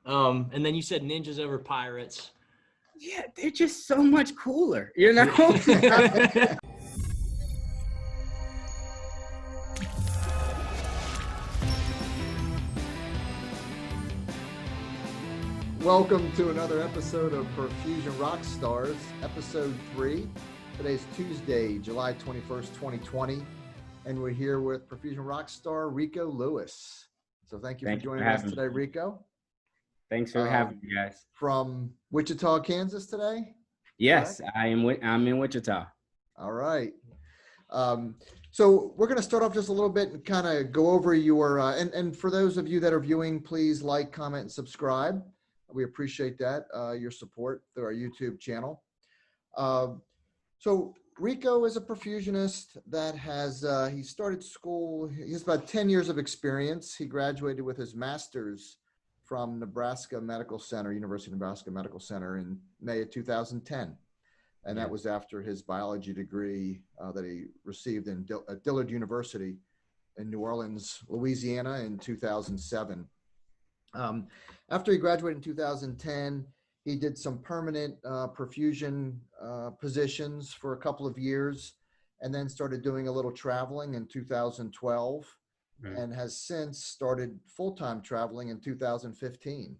And then you said ninjas over pirates. Yeah, they're just so much cooler, you know? Welcome to another episode of PerfusionRockstars, episode 3. Today's Tuesday, July 21st, 2020, and we're here with Perfusion Rockstar Rico Lewis. So thank you for joining us today, Rico. Thanks for having me, guys. From Wichita, Kansas today? Yes, I'm in Wichita. All right. So we're going to start off just a little bit and kind of go over your, and for those of you that are viewing, please like, comment, and subscribe. We appreciate that, your support through our YouTube channel. So Rico is a perfusionist that has, he started school, he has about 10 years of experience. He graduated with his master's from Nebraska Medical Center, University of Nebraska Medical Center in May of 2010. And that was after his biology degree that he received at Dillard University in New Orleans, Louisiana in 2007. After he graduated in 2010, he did some permanent perfusion positions for a couple of years and then started doing a little traveling in 2012 and has since started full-time traveling in 2015.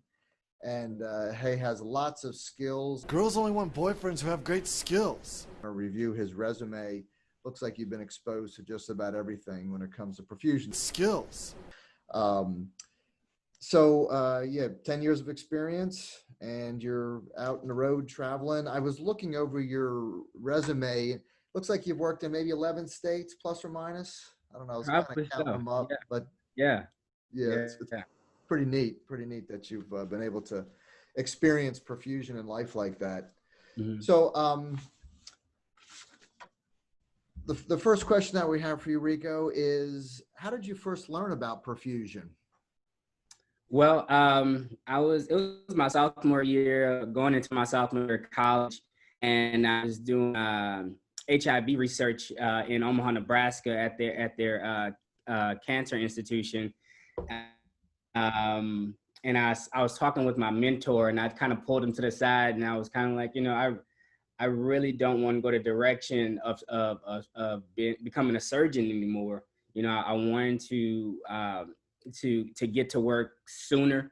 And he has lots of skills. Girls only want boyfriends who have great skills. I'll review his resume. Looks like you've been exposed to just about everything when it comes to perfusion. Skills. So yeah, 10 years of experience and you're out on the road traveling. I was looking over your resume. Looks like you've worked in maybe 11 states, plus or minus. I don't know. I was kind of counting them up, but yeah, it's pretty neat that you've been able to experience perfusion in life like that. Mm-hmm. So the first question that we have for you, Rico, is how did you first learn about perfusion? Well, it was my sophomore year, going into my sophomore year of college, and I was doing HIV research in Omaha, Nebraska at their cancer institution. And I was talking with my mentor, and I kind of pulled him to the side, and I was kind of like, you know, I really don't want to go the direction of becoming a surgeon anymore. You know, I wanted to get to work sooner,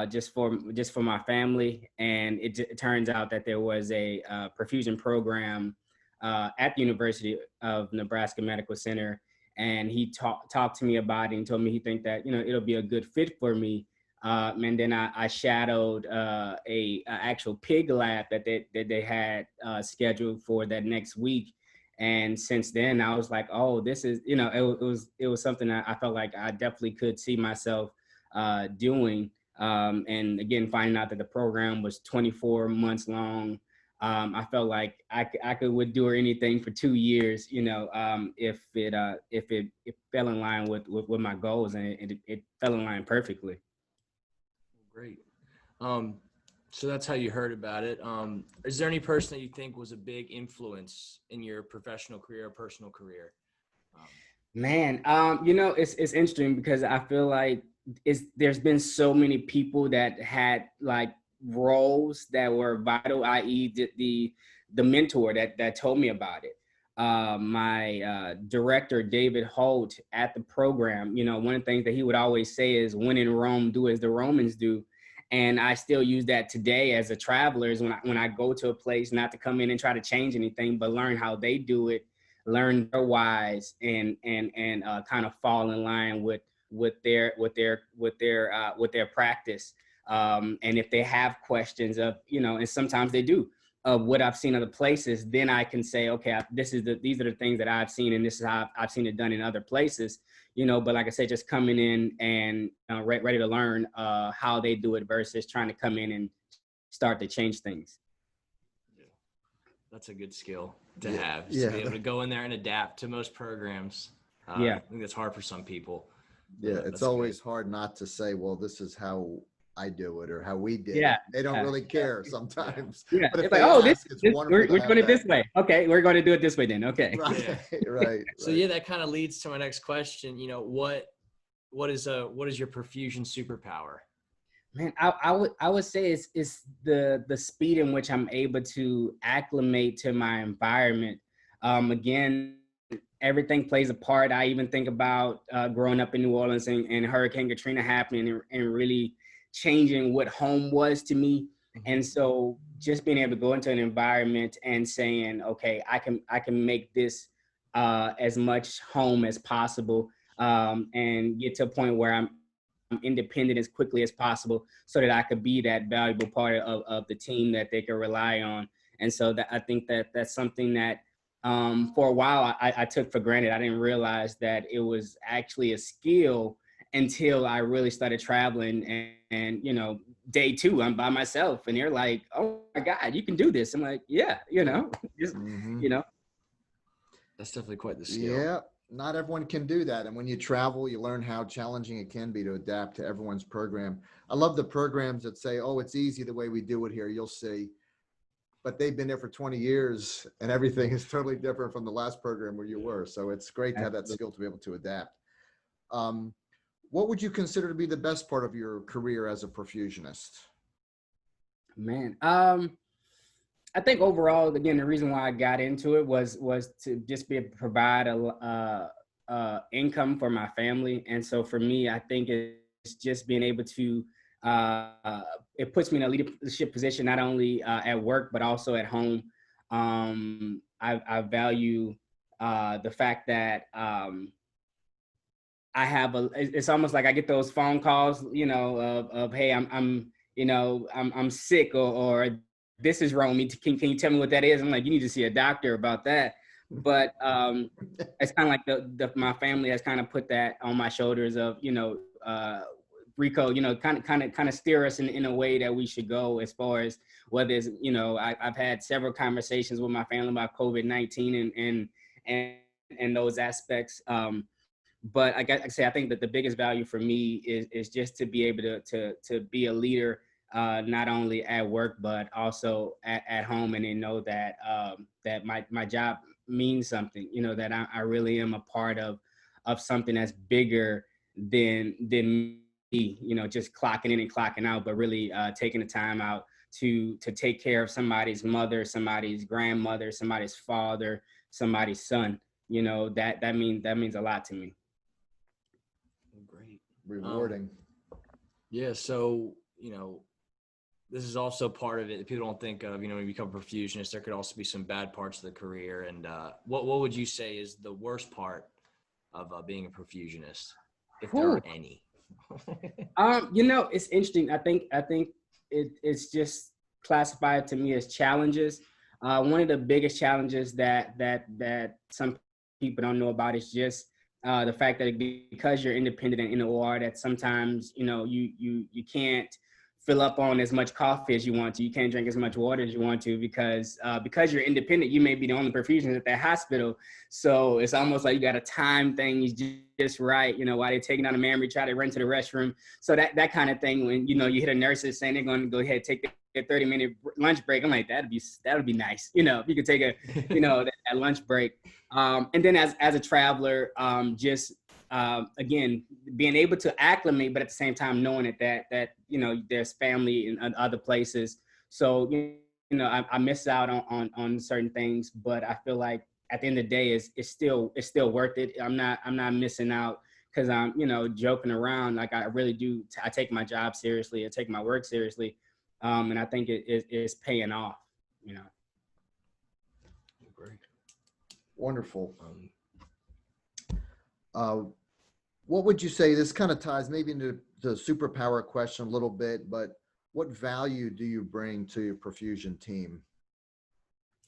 just for my family. And it turns out that there was a perfusion program at the University of Nebraska Medical Center. And he talked to me about it and told me he think that, you know, it'll be a good fit for me. And then I shadowed a actual pig lab that they had scheduled for that next week. And since then, I was like, oh, this is, you know, it was something that I felt like I definitely could see myself doing. And again, finding out that the program was 24 months long, I felt like I would do anything for 2 years, you know, if it fell in line with my goals, and it fell in line perfectly. Great. So that's how you heard about it. Is there any person that you think was a big influence in your professional career or personal career? Man, you know, it's interesting because I feel like there's been so many people that had like roles that were vital, i.e. the mentor that told me about it. My director, David Holt, at the program, you know, one of the things that he would always say is, when in Rome, do as the Romans do. And I still use that today as a traveler, is when I go to a place, not to come in and try to change anything, but learn how they do it, learn their whys, and kind of fall in line with their practice. And if they have questions of, you know, and sometimes they do, of what I've seen other places, then I can say, okay, these are the things that I've seen, and this is how I've seen it done in other places, you know. But like I said, just coming in and ready to learn how they do it versus trying to come in and start to change things. Yeah. That's a good skill to have, to be able to go in there and adapt to most programs. I think that's hard for some people. Yeah, it's always hard not to say, well, this is how I do it or how we did it. They don't really care sometimes. Yeah, but if it's like, oh, we're doing it this way. Okay, we're going to do it this way then. Okay. Right. So yeah, that kind of leads to my next question. You know, what is your perfusion superpower? Man, I would say it's the speed in which I'm able to acclimate to my environment. Again, everything plays a part. I even think about growing up in New Orleans and Hurricane Katrina happening and really changing what home was to me. And so just being able to go into an environment and saying, okay, I can make this as much home as possible, and get to a point where I'm independent as quickly as possible so that I could be that valuable part of the team that they can rely on. And so that I think that that's something that for a while I took for granted. I didn't realize that it was actually a skill until I really started traveling and you know, day two, I'm by myself and they're like, oh my God, you can do this. I'm like, yeah, you know, just, you know. That's definitely quite the skill. Yeah, not everyone can do that. And when you travel, you learn how challenging it can be to adapt to everyone's program. I love the programs that say, oh, it's easy the way we do it here, you'll see. But they've been there for 20 years and everything is totally different from the last program where you were. So it's great to have that skill to be able to adapt. What would you consider to be the best part of your career as a perfusionist? Man, I think overall, again, the reason why I got into it was to just be able to provide a income for my family. And so for me, I think it's just being able to, it puts me in a leadership position, not only at work, but also at home. I value the fact that I have it's almost like I get those phone calls, you know, of hey, I'm sick or this is wrong. Can you tell me what that is? I'm like, you need to see a doctor about that. But it's kind of like my family has kind of put that on my shoulders of, you know, Rico, you know, kind of steer us in a way that we should go as far as whether it's, you know, I've had several conversations with my family about COVID-19 and those aspects. But I say, I think that the biggest value for me is just to be able to be a leader, not only at work, but also at home. And they know that, that my job means something, you know, that I really am a part of something that's bigger than me, you know, just clocking in and clocking out, but really taking the time out to take care of somebody's mother, somebody's grandmother, somebody's father, somebody's son. You know, that means a lot to me. Great. Rewarding. Yeah. So, you know, this is also part of it. People don't think of, you know, when you become a perfusionist, there could also be some bad parts of the career. And what would you say is the worst part of being a perfusionist, if there are any? You know, it's interesting. I think it's just classified to me as challenges. One of the biggest challenges that some people don't know about is just the fact that because you're independent and in the OR, that sometimes, you know, you can't fill up on as much coffee as you want to. You can't drink as much water as you want to because you're independent. You may be the only perfusionist at that hospital. So it's almost like you got a time thing just right, you know, while they're taking out a memory, try to run to the restroom. So that kind of thing, when, you know, you hit a nurse saying they're going to go ahead and take a 30-minute lunch break. I'm like, that would be nice. You know, if you could take a, you know, that lunch break. And then as a traveler, again, being able to acclimate, but at the same time knowing that you know, there's family in other places. So, you know, I miss out on certain things, but I feel like at the end of the day, it's still worth it. I'm not missing out because I'm, you know, joking around. Like I really do. I take my job seriously. I take my work seriously. And I think it's paying off, you know. Great. Wonderful. What would you say, this kind of ties maybe into the superpower question a little bit, but what value do you bring to your perfusion team?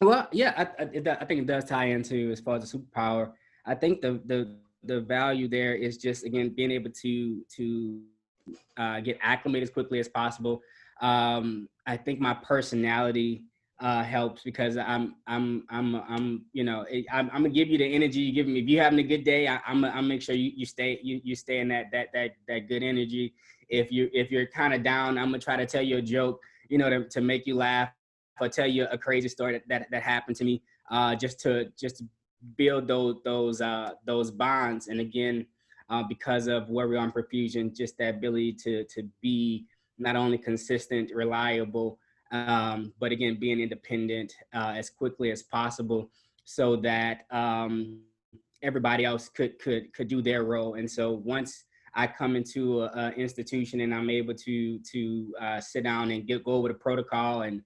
Well, yeah, I think it does tie into as far as the superpower. I think the value there is just, again, being able to get acclimated as quickly as possible. I think my personality helps because I'm you know, I'm gonna give you the energy you give me. If you're having a good day, I'm make sure you stay in that good energy. If you're kind of down, I'm gonna try to tell you a joke, you know, to make you laugh, or tell you a crazy story that happened to me, just to build those bonds. And again, because of where we are in perfusion, just that ability to be not only consistent, reliable, but again, being independent as quickly as possible so that everybody else could do their role. And so once I come into an institution and I'm able to sit down and go over the protocol and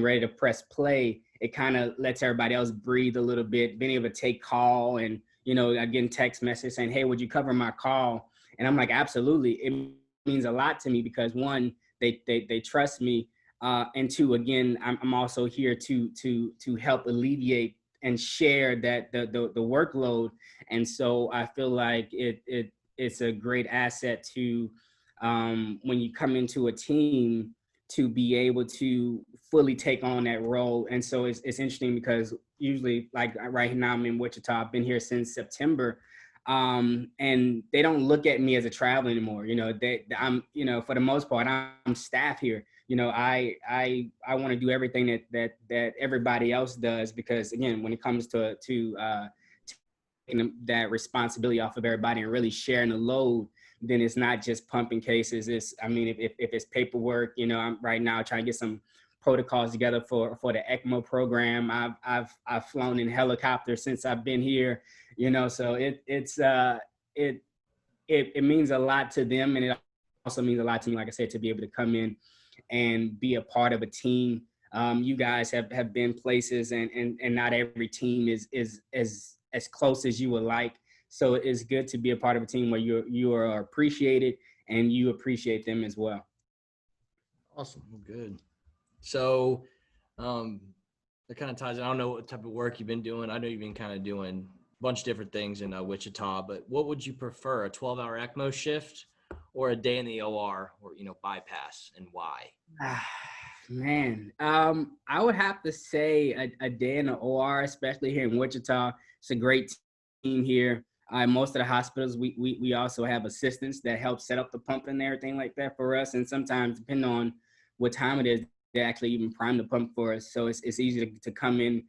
ready to press play, it kind of lets everybody else breathe a little bit, being able to take call and, you know, again, text message saying, hey, would you cover my call? And I'm like, absolutely. It means a lot to me because one, they trust me. And two, again, I'm also here to help alleviate and share that the workload. And so I feel like it's a great asset to when you come into a team to be able to fully take on that role. And so it's interesting because usually, like right now I'm in Wichita, I've been here since September. And they don't look at me as a traveler anymore. You know, I'm, you know, for the most part, I'm staff here. You know, I want to do everything that everybody else does, because again, when it comes to taking that responsibility off of everybody and really sharing the load, then it's not just pumping cases. It's, I mean, if it's paperwork, you know, I'm right now trying to get some protocols together for the ECMO program. I've flown in helicopters since I've been here, you know, so it means a lot to them, and it also means a lot to me, like I said, to be able to come in and be a part of a team. You guys have been places, and not every team is as close as you would like. So it's good to be a part of a team where you are appreciated and you appreciate them as well. Awesome. Good. So that kind of ties in. I don't know what type of work you've been doing. I know you've been kind of doing a bunch of different things in Wichita, but what would you prefer, a 12-hour ECMO shift or a day in the OR or, you know, bypass, and why? Man, I would have to say a day in the OR, especially here in Wichita. It's a great team here. Most of the hospitals, we also have assistants that help set up the pump and everything like that for us. And sometimes, depending on what time it is, they actually even prime the pump for us. So it's easy to come in,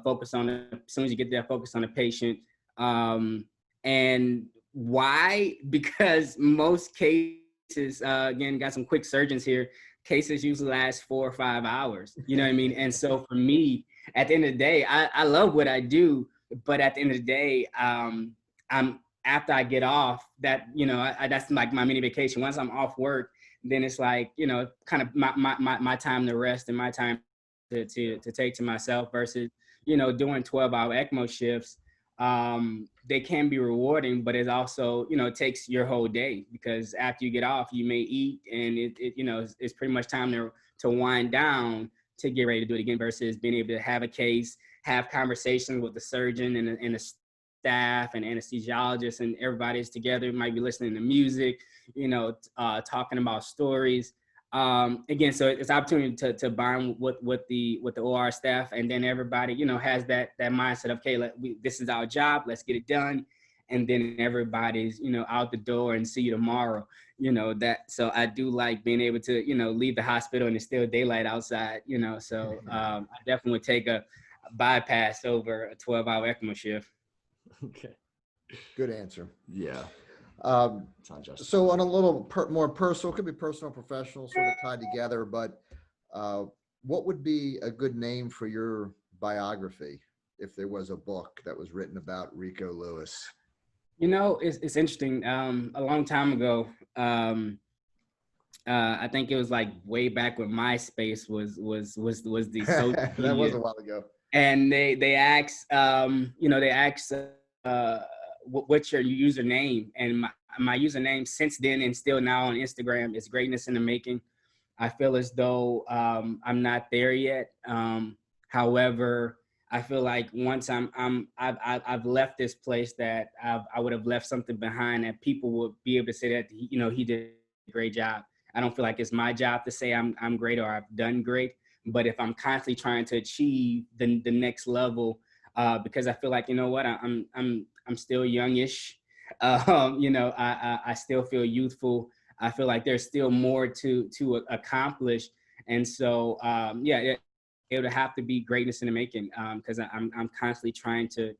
focus on it. As soon as you get there, focus on the patient. And why? Because most cases, again, got some quick surgeons here. Cases usually last 4 or 5 hours. You know what I mean? And so for me, at the end of the day, I love what I do, but at the end of the day, I'm after I get off, that, you know, that's like my mini vacation. Once I'm off work, then it's like, you know, kind of my time to rest and my time to take to myself versus, you know, doing 12-hour ECMO shifts. They can be rewarding, but it also, you know, it takes your whole day, because after you get off, you may eat, and it you know, it's pretty much time to wind down to get ready to do it again, versus being able to have a case, have conversations with the surgeon and the staff and anesthesiologists, and everybody's together, might be listening to music, you know, talking about stories. Again, so it's opportunity to bond with the OR staff, and then everybody, you know, has that mindset of, okay, this is our job, let's get it done, and then everybody's, you know, out the door and see you tomorrow, you know, that. So I do like being able to, you know, leave the hospital and it's still daylight outside, you know. So I definitely would take a bypass over a 12-hour ECMO shift. Okay. Good answer. Yeah. It's not just So on a little more personal, could be personal, professional, sort of tied together, but what would be a good name for your biography if there was a book that was written about Rico Lewis? You know, it's interesting. A long time ago, I think it was like way back when MySpace was the social That media. was a while ago. And they asked, you know, they asked, what's your username? And my username since then and still now on Instagram is Greatness in the Making. I feel as though I'm not there yet. However, I feel like once I've left this place, that I would have left something behind that people would be able to say that, you know, he did a great job. I don't feel like it's my job to say I'm great or I've done great. But if I'm constantly trying to achieve the next level, because I feel like, you know what, I'm still youngish. You know, I still feel youthful. I feel like there's still more to accomplish. And so, yeah, it would have to be Greatness in the Making, because I'm constantly trying to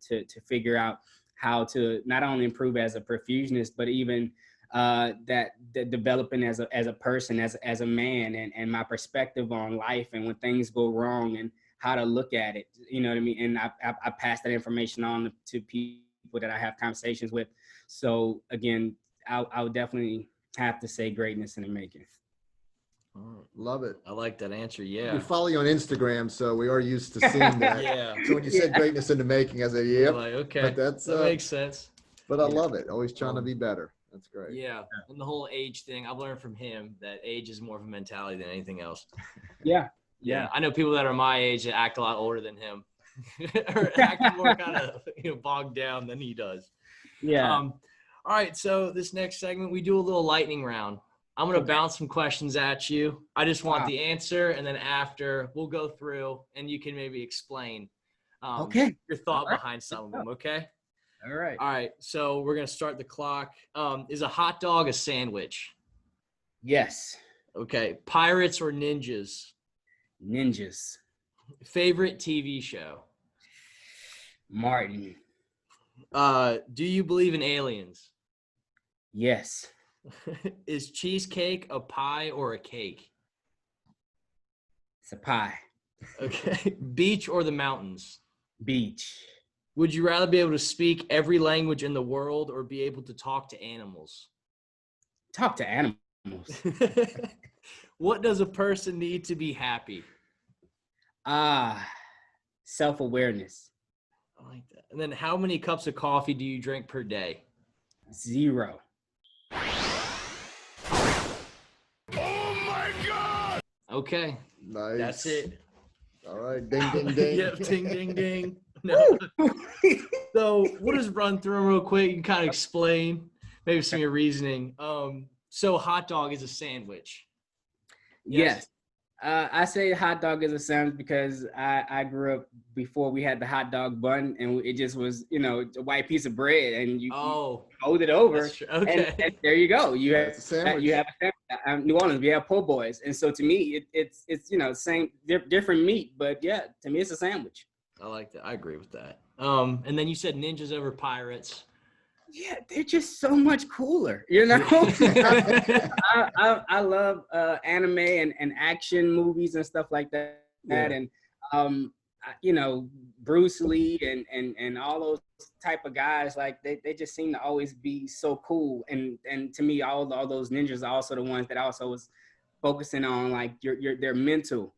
figure out how to not only improve as a perfusionist, but even that developing as a person, as a man, and my perspective on life and when things go wrong and how to look at it. You know what I mean? And I pass that information on to people that I have conversations with. So again, I would definitely have to say greatness in the making. Love it. I like that answer. We Yeah. follow you on Instagram, so we are used to seeing that. Yeah. So when you said greatness in the making, I said, yep. Like, okay. But that's that makes sense. But I love it. Always trying to be better. That's great. Yeah. And the whole age thing, I've learned from him that age is more of a mentality than anything else. Yeah. Yeah. I know people that are my age that act a lot older than him or act more kind of bogged down than he does. Yeah. All right. So this next segment, we do a little lightning round. I'm going to bounce some questions at you. I just want the answer. And then after we'll go through and you can maybe explain your thought behind some of them. Okay. All right. All right. So we're going to start the clock. Is a hot dog a sandwich? Yes. Okay. Pirates or ninjas? Ninjas. Favorite TV show? Martin. Do you believe in aliens? Yes. Is cheesecake a pie or a cake? It's a pie. Okay. Beach or the mountains? Beach. Would you rather be able to speak every language in the world or be able to talk to animals? Talk to animals. What does a person need to be happy? Self-awareness. I like that. And then how many cups of coffee do you drink per day? 0. Okay. Nice. That's it. All right. Ding, ding, ding. Yep. Ding, ding, ding. No. So we'll just run through them real quick. You can kind of explain maybe some of your reasoning. So hot dog is a sandwich. Yes. I say hot dog is a sandwich because I grew up before we had the hot dog bun, and it just was, a white piece of bread, and you fold it over. Okay. And there you go. You have a sandwich. You have a sandwich. New Orleans, we have po' boys, and so to me, it's same different meat, but yeah, to me, it's a sandwich. I like that. I agree with that. And then you said ninjas over pirates. Yeah, they're just so much cooler, I love anime and action movies and stuff like that. Yeah. And Bruce Lee and all those type of guys, like they just seem to always be so cool. And to me, all those ninjas are also the ones that also was focusing on like their mental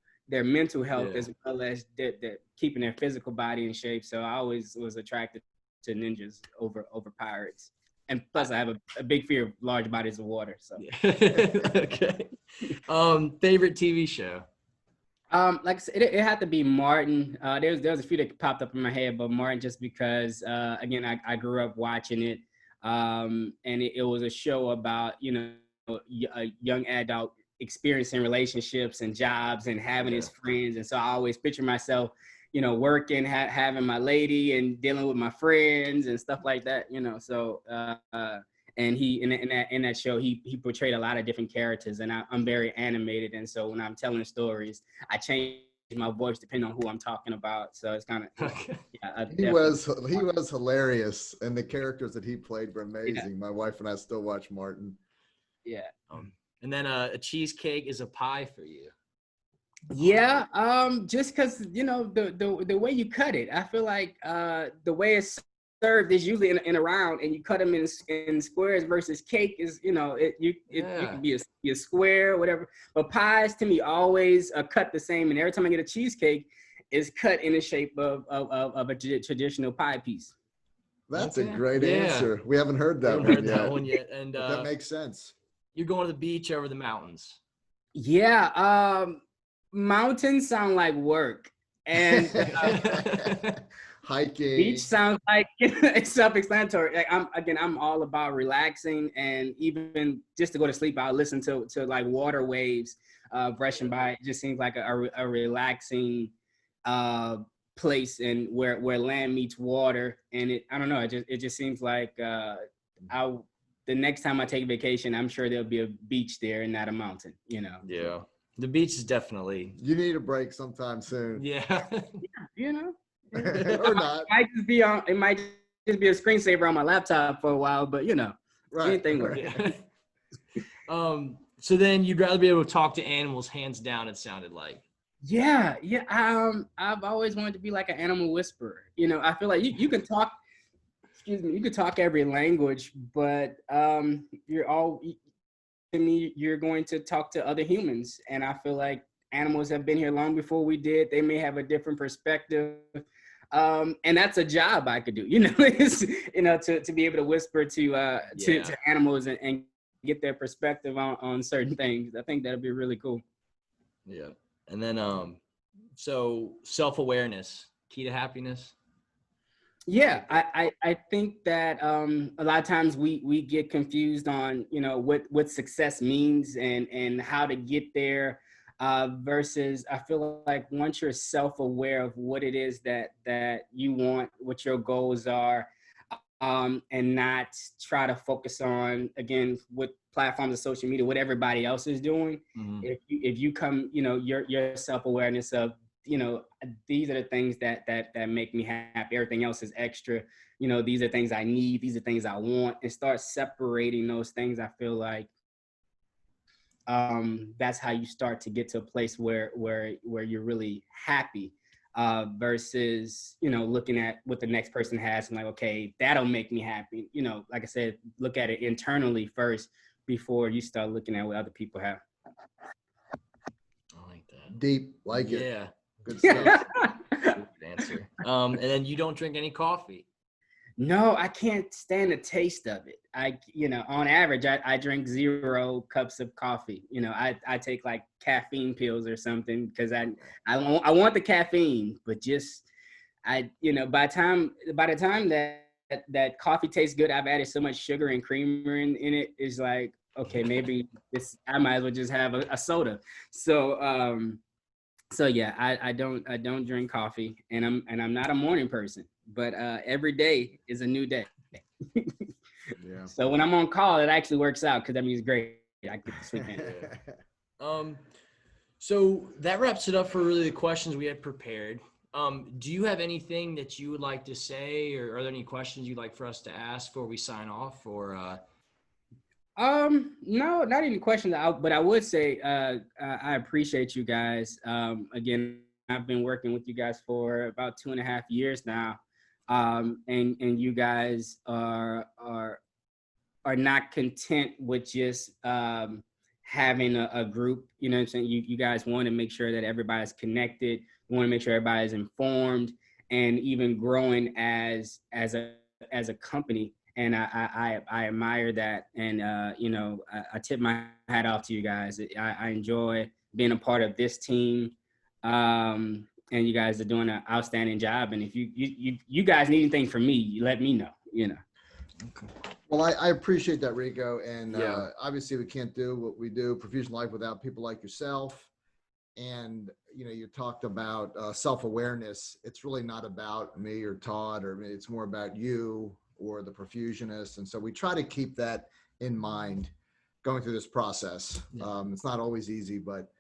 health as well as their keeping their physical body in shape. So I always was attracted to ninjas over pirates, and plus I have a big fear of large bodies of water. So okay. Favorite TV show? Like I said, it had to be Martin. There was a few that popped up in my head, but Martin just because again I grew up watching it, and it was a show about a young adult experiencing relationships and jobs and having his friends, and so I always picture myself working, having my lady and dealing with my friends and stuff like that, so, and he, in that show, he portrayed a lot of different characters, and I'm very animated. And so when I'm telling stories, I change my voice depending on who I'm talking about. So it's kind of, he was hilarious. And the characters that he played were amazing. Yeah. My wife and I still watch Martin. Yeah. And then a cheesecake is a pie for you. Yeah, just because the way you cut it, I feel like the way it's served is usually in a round, and you cut them in squares. Versus cake is you can be a square or whatever. But pies to me always cut the same, and every time I get a cheesecake, it's cut in the shape of a traditional pie piece. That's a great answer. We haven't heard that one yet. And that makes sense. You're going to the beach over the mountains. Yeah. Mountains sound like work, and hiking. Beach sounds like it's self-explanatory. Like I'm all about relaxing, and even just to go to sleep, I'll listen to like water waves brushing by. It just seems like a relaxing place, and where land meets water. And I don't know. It just seems like the next time I take vacation, I'm sure there'll be a beach there and not a mountain. Yeah. The beach is definitely. You need a break sometime soon. Yeah. Or not. It might just be a screensaver on my laptop for a while, but Right. Anything works. Yeah. So then you'd rather be able to talk to animals, hands down, it sounded like. Yeah. I've always wanted to be like an animal whisperer. You know, I feel like you can talk. Excuse me. You can talk every language, but you're going to talk to other humans, and I feel like animals have been here long before we did. They may have a different perspective. And that's a job I could do, to be able to whisper to animals and get their perspective on certain things. I think that'd be really cool. Yeah. And then, so self-awareness, key to happiness. Yeah, I think that a lot of times we get confused on, what success means and how to get there, versus I feel like once you're self-aware of what it is that you want, what your goals are, and not try to focus on, again, with platforms of social media, what everybody else is doing. Mm-hmm. If you come, your self-awareness of, these are the things that make me happy. Everything else is extra. These are things I need. These are things I want. And start separating those things. I feel like that's how you start to get to a place where you're really happy, versus, looking at what the next person has and like, okay, that'll make me happy. Like I said, look at it internally first before you start looking at what other people have. I like that. Deep, like it. Yeah. Good stuff. Good answer. And then you don't drink any coffee. No, I can't stand the taste of it. On average, I drink 0 cups of coffee. I take like caffeine pills or something because I want the caffeine, but just by the time that coffee tastes good, I've added so much sugar and creamer in it. Is like, okay, maybe I might as well just have a soda. So yeah, I don't drink coffee, and I'm not a morning person, but every day is a new day. Yeah. So when I'm on call, it actually works out because that means great. I get to sleep in. So that wraps it up for really the questions we had prepared. Do you have anything that you would like to say, or are there any questions you'd like for us to ask before we sign off, or? No, not any questions. But I would say, I appreciate you guys. Again, I've been working with you guys for about 2.5 years now. And you guys are not content with just, having a group, what I'm saying? You guys want to make sure that everybody's connected. You want to make sure everybody's informed and even growing as a company. And I admire that. And, I tip my hat off to you guys. I enjoy being a part of this team. And you guys are doing an outstanding job. And if you guys need anything from me, you let me know, Okay. Well, I appreciate that, Rico. And Yeah. obviously we can't do what we do, Perfusion Life, without people like yourself. And, you talked about self-awareness. It's really not about me or Todd, or it's more about you or the Perfusionist. And so we try to keep that in mind going through this process. Yeah. It's not always easy, but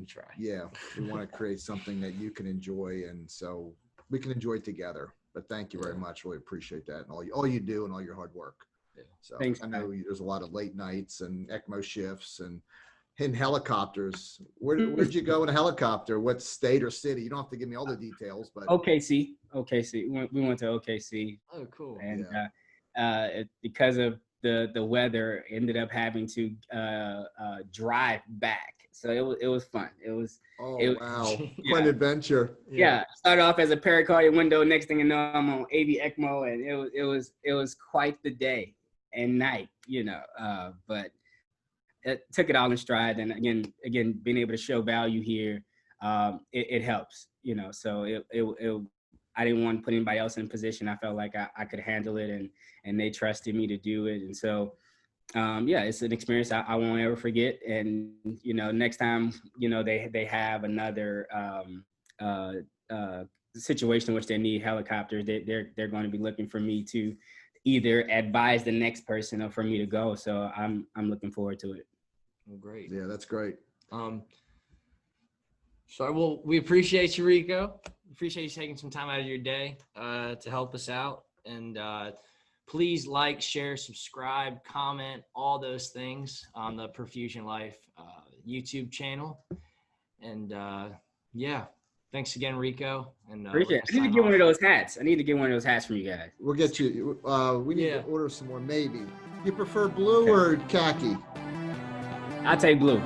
Try. yeah, we want to create something that you can enjoy, and so we can enjoy it together. But thank you very much. Really appreciate that, and all you do and all your hard work. Yeah. So Thanks, I know there's a lot of late nights and ECMO shifts and in helicopters. Where'd you go in a helicopter? What state or city? You don't have to give me all the details, but OKC. We went to OKC. Oh, cool. And because of the weather, ended up having to drive back. So it was fun. Wow, quite an adventure. Yeah, started off as a pericardial window. Next thing you know, I'm on AV ECMO, and it was quite the day and night, but it took it all in stride. And again, being able to show value here, it helps, So I didn't want to put anybody else in a position. I felt like I could handle it, and they trusted me to do it. And so, it's an experience I won't ever forget. And, next time, they have another situation in which they need helicopters, they're going to be looking for me to either advise the next person or for me to go. So I'm looking forward to it. Well, great. Yeah, that's great. So we appreciate you, Rico. Appreciate you taking some time out of your day to help us out. And please like, share, subscribe, comment, all those things on the Perfusion Life YouTube channel. And yeah, thanks again, Rico. And Appreciate it. I need to get one of those hats. I need to get one of those hats from you guys. We'll get you. We need to order some more, maybe. You prefer blue or khaki? I'll take blue.